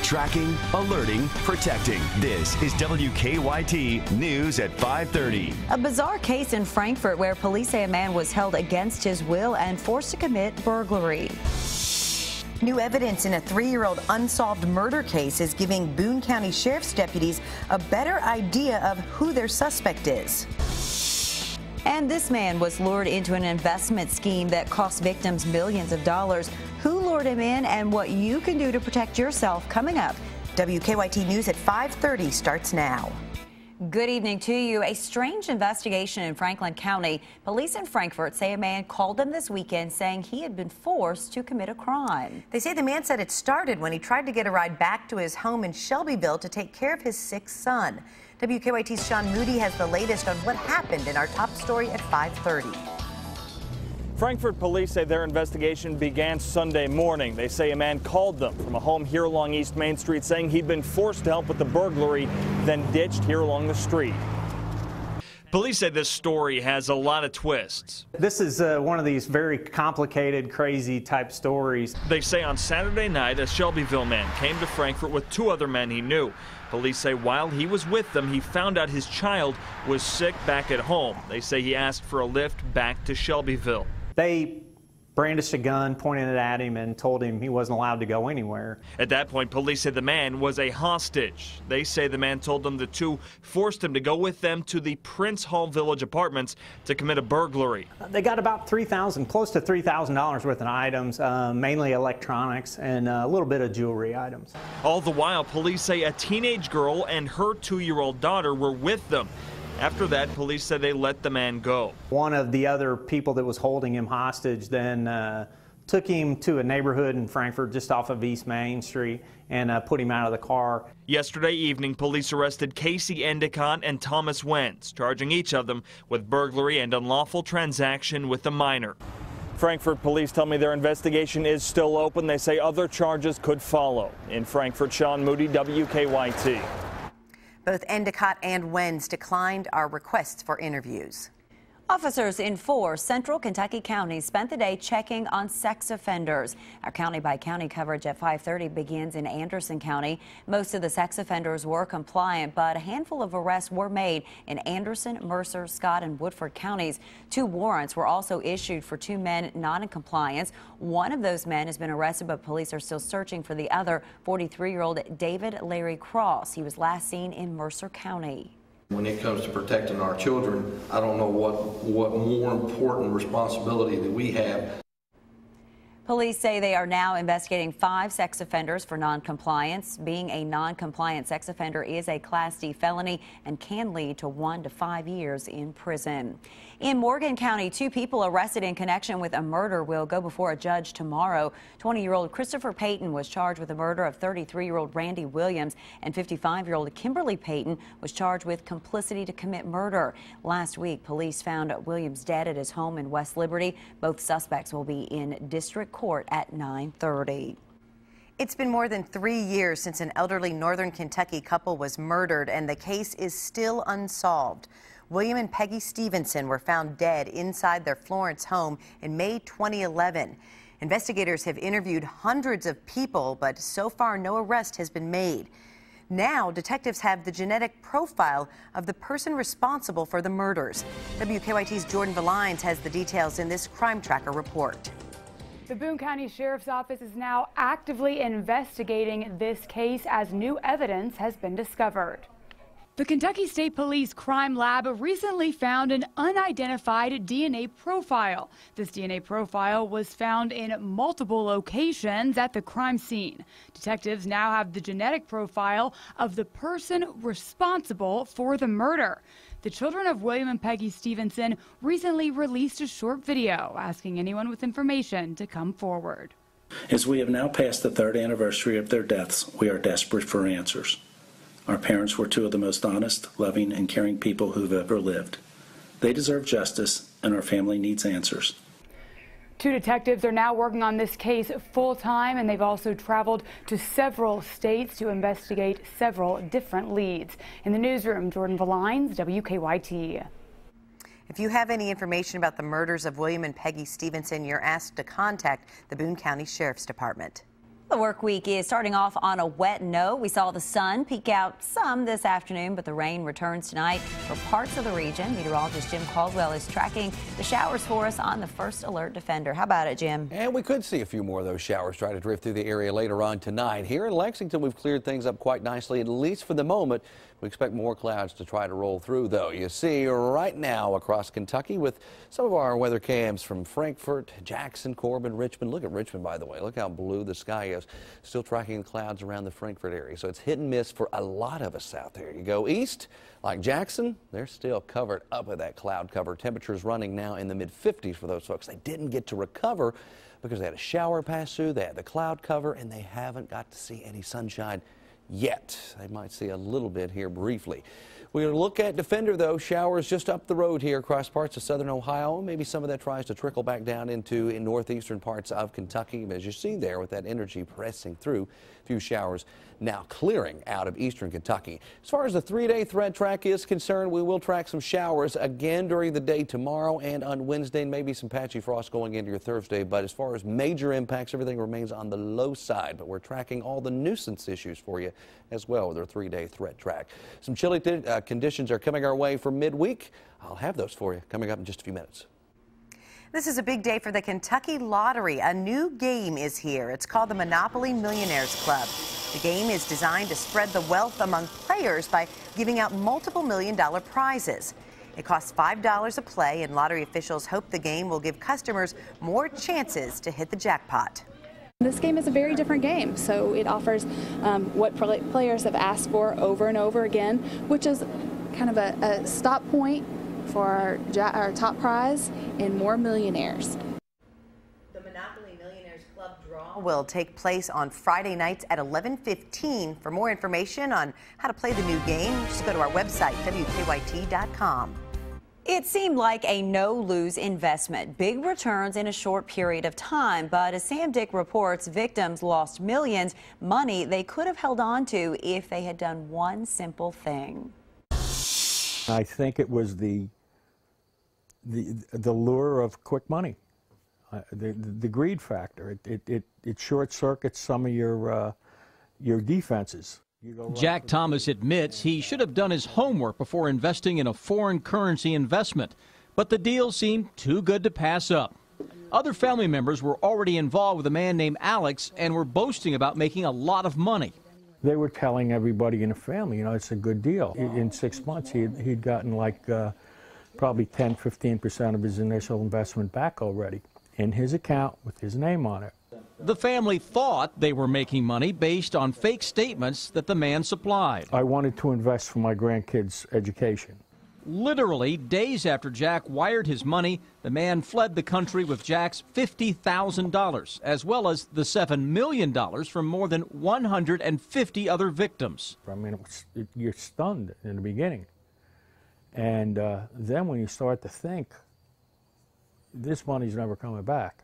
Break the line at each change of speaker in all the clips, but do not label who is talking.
Tracking, alerting, protecting. This is WKYT News at 5:30.
A bizarre case in Frankfort where police say a man was held against his will and forced to commit burglary. New evidence in a 3-year-old unsolved murder case is giving Boone County Sheriff's deputies a better idea of who their suspect is. And this man was lured into an investment scheme that cost victims millions of dollars. Who lured him in and what you can do to protect yourself coming up. WKYT News at 5:30 starts now. Good evening to you. A strange investigation in Franklin County. Police in Frankfort say a man called them this weekend saying he had been forced to commit a crime. They say the man said it started when he tried to get a ride back to his home in Shelbyville to take care of his sick son. WKYT's Sean Moody has the latest on what happened in our top story at 5:30.
Frankfort police say their investigation began Sunday morning. They say a man called them from a home here along East Main Street saying he'd been forced to help with the burglary, then ditched here along the street. Police say this story has a lot of twists.
This is one of these very complicated, crazy type stories.
They say on Saturday night, a Shelbyville man came to Frankfort with 2 other men he knew. Police say while he was with them, he found out his child was sick back at home. They say he asked for a lift back to Shelbyville.
They brandished a gun, pointed it at him, and told him he wasn't allowed to go anywhere.
At that point, police said the man was a hostage. They say the man told them the 2 forced him to go with them to the Prince Hall Village apartments to commit a burglary.
They got about close to $3,000 worth of items, mainly electronics and a little bit of jewelry items.
All the while, police say a teenage girl and her 2-year-old daughter were with them. After that, police said they let the man go.
One of the other people that was holding him hostage then took him to a neighborhood in Frankfort just off of East Main Street and put him out of the car.
Yesterday evening, police arrested Casey Endicott and Thomas Wentz, charging each of them with burglary and unlawful transaction with a minor. Frankfort police tell me their investigation is still open. They say other charges could follow. In Frankfort, Sean Moody, WKYT.
Both Endicott and Wentz declined our requests for interviews. Officers in 4 central Kentucky counties spent the day checking on sex offenders. Our county-by-county coverage at 5:30 begins in Anderson County. Most of the sex offenders were compliant, but a handful of arrests were made in Anderson, Mercer, Scott, and Woodford counties. 2 warrants were also issued for 2 men not in compliance. One of those men has been arrested, but police are still searching for the other, 43-year-old David Larry Cross. He was last seen in Mercer County.
When it comes to protecting our children, I don't know what more important responsibility that we have.
Police say they are now investigating 5 sex offenders for noncompliance. Being a noncompliant sex offender is a Class D felony and can lead to 1 to 5 years in prison. In Morgan County, 2 people arrested in connection with a murder will go before a judge tomorrow. 20-year-old Christopher Payton was charged with the murder of 33-year-old Randy Williams, and 55-year-old Kimberly Payton was charged with complicity to commit murder. Last week, police found Williams dead at his home in West Liberty. Both suspects will be in district court at 9:30. It's been more than 3 years since an elderly Northern Kentucky couple was murdered, and the case is still unsolved. William and Peggy Stevenson were found dead inside their Florence home in May 2011. Investigators have interviewed hundreds of people, but so far no arrest has been made. Now, detectives have the genetic profile of the person responsible for the murders. WKYT's Jordan Valines has the details in this Crime Tracker report.
The Boone County Sheriff's Office is now actively investigating this case as new evidence has been discovered. The Kentucky State Police Crime Lab recently found an unidentified DNA profile. This DNA profile was found in multiple locations at the crime scene. Detectives now have the genetic profile of the person responsible for the murder. The children of William and Peggy Stevenson recently released a short video asking anyone with information to come forward.
As we have now passed the 3rd anniversary of their deaths, we are desperate for answers. Our parents were 2 of the most honest, loving, and caring people who've ever lived. They deserve justice, and our family needs answers.
2 detectives are now working on this case full-time, and they've also traveled to several states to investigate several different leads. In the newsroom, Jordan Valines, WKYT.
If you have any information about the murders of William and Peggy Stevenson, you're asked to contact the Boone County Sheriff's Department. The work week is starting off on a wet note. We saw the sun peek out some this afternoon, but the rain returns tonight for parts of the region. Meteorologist Jim Caldwell is tracking the showers for us on the First Alert Defender. How about it, Jim?
And we could see a few more of those showers try to drift through the area later on tonight. Here in Lexington, we've cleared things up quite nicely, at least for the moment. We expect more clouds to try to roll through, though. You see right now across Kentucky with some of our weather cams from Frankfort, Jackson, Corbin, Richmond. Look at Richmond, by the way. Look how blue the sky is. Still tracking clouds around the Frankfort area. So it's hit and miss for a lot of us out there. You go east, like Jackson, they're still covered up with that cloud cover. Temperatures running now in the mid-50s for those folks. They didn't get to recover because they had a shower pass through, they had the cloud cover, and they haven't got to see any sunshine yet. They might see a little bit here briefly. We're going to look at Defender, though. Showers just up the road here across parts of southern Ohio. Maybe some of that tries to trickle back down into northeastern parts of Kentucky. As you see there with that energy pressing through, a few showers now clearing out of eastern Kentucky. As far as the 3-day threat track is concerned, we will track some showers again during the day tomorrow and on Wednesday, and maybe some patchy frost going into your Thursday. But as far as major impacts, everything remains on the low side. But we're tracking all the nuisance issues for you as well with our 3-day threat track. Some chilly conditions are coming our way for midweek. I'll have those for you coming up in just a few minutes.
This is a big day for the Kentucky Lottery. A new game is here. It's called the Monopoly Millionaires Club. The game is designed to spread the wealth among players by giving out multiple million-dollar prizes. It costs $5 a play, and lottery officials hope the game will give customers more chances to hit the jackpot.
This game is a very different game, so it offers what players have asked for over and over again, which is kind of a stop point for our top prize and more millionaires.
The Monopoly Millionaires Club draw will take place on Friday nights at 11:15. For more information on how to play the new game, just go to our website, WKYT.com.
It seemed like a no-lose investment. Big returns in a short period of time. But as Sam Dick reports, victims lost millions, money they could have held on to if they had done one simple thing.
I think it was the lure of quick money, the greed factor. It short circuits some of your defenses.
Jack Thomas admits he should have done his homework before investing in a foreign currency investment, but the deal seemed too good to pass up. Other family members were already involved with a man named Alex and were boasting about making a lot of money.
They were telling everybody in the family, you know, it's a good deal. In 6 months, he'd gotten like probably 10–15% of his initial investment back already in his account with his name on it.
The family thought they were making money based on fake statements that the man supplied.
I wanted to invest for my grandkids' education.
Literally, days after Jack wired his money, the man fled the country with Jack's $50,000, as well as the $7 million from more than 150 other victims.
I mean, you're stunned in the beginning. And then when you start to think, this money's never coming back.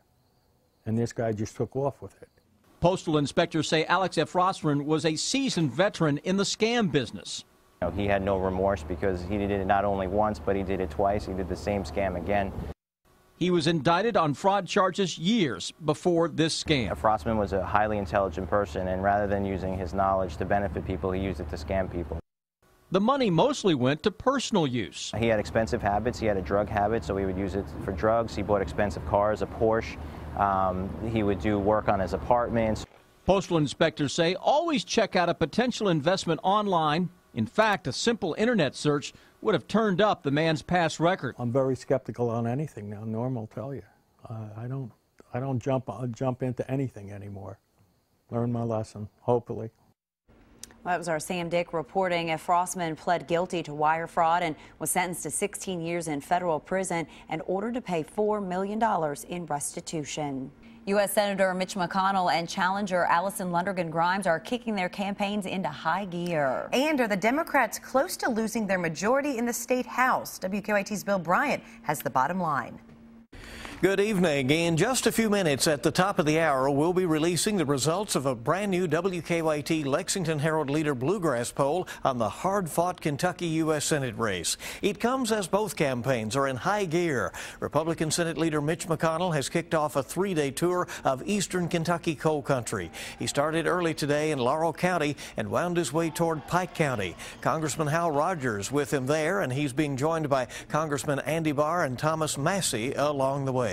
And this guy just took off with it.
Postal inspectors say Alex Efrosman was a seasoned veteran in the scam business.
He had no remorse because he did it not only once, but he did it twice. He did the same scam again.
He was indicted on fraud charges years before this scam.
Efrosman was a highly intelligent person, and rather than using his knowledge to benefit people, he used it to scam people.
The money mostly went to personal use.
He had expensive habits. He had a drug habit, so he would use it for drugs. He bought expensive cars, a Porsche. He would do work on his apartments.
Postal inspectors say always check out a potential investment online. In fact, a simple internet search would have turned up the man's past record.
I'm very skeptical on anything now. Norm will tell you. I don't jump into anything anymore. Learn my lesson, hopefully.
Well, that was our Sam Dick reporting. Efrosman pled guilty to wire fraud and was sentenced to 16 years in federal prison and ordered to pay $4 million in restitution. U.S. Senator Mitch McConnell and challenger Allison Lundergan Grimes are kicking their campaigns into high gear.
And are the Democrats close to losing their majority in the state House? WKYT's Bill Bryant has the bottom line.
Good evening. In just a few minutes at the top of the hour, we'll be releasing the results of a brand new WKYT Lexington Herald Leader Bluegrass poll on the hard-fought Kentucky U.S. Senate race. It comes as both campaigns are in high gear. Republican Senate Leader Mitch McConnell has kicked off a three-day tour of eastern Kentucky coal country. He started early today in Laurel County and wound his way toward Pike County. Congressman Hal Rogers with him there, and he's being joined by Congressman Andy Barr and Thomas Massey along the way.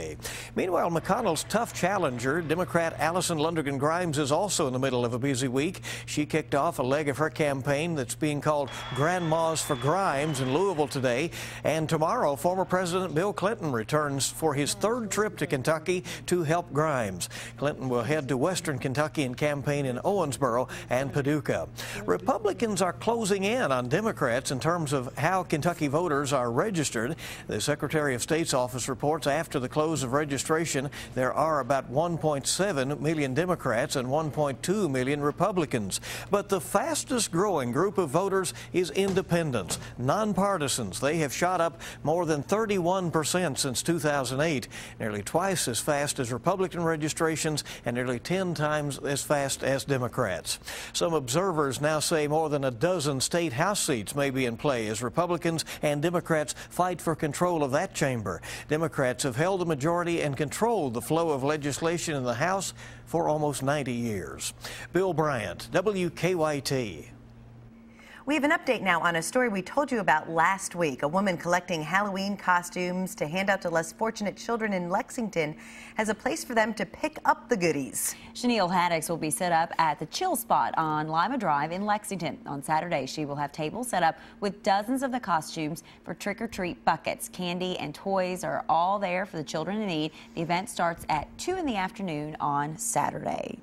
Meanwhile, McConnell's tough challenger, Democrat Allison Lundergan Grimes, is also in the middle of a busy week. She kicked off a leg of her campaign that's being called Grandmas for Grimes in Louisville today. And tomorrow, former President Bill Clinton returns for his third trip to Kentucky to help Grimes. Clinton will head to western Kentucky and campaign in Owensboro and Paducah. Republicans are closing in on Democrats in terms of how Kentucky voters are registered. The Secretary of State's office reports after the close of registration, there are about 1.7 million Democrats and 1.2 million Republicans. But the fastest growing group of voters is independents, nonpartisans. They have shot up more than 31% since 2008, nearly twice as fast as Republican registrations and nearly 10 times as fast as Democrats. Some observers now say more than a dozen state House seats may be in play as Republicans and Democrats fight for control of that chamber. Democrats have held the majority and controlled the flow of legislation in the House for almost 90 years. Bill Bryant, WKYT.
We have an update now on a story we told you about last week. A woman collecting Halloween costumes to hand out to less fortunate children in Lexington has a place for them to pick up the goodies.
Chenille Haddix will be set up at the Chill Spot on Lima Drive in Lexington. On Saturday, she will have tables set up with dozens of the costumes for trick-or-treat buckets. Candy and toys are all there for the children in need. The event starts at 2 in the afternoon on Saturday.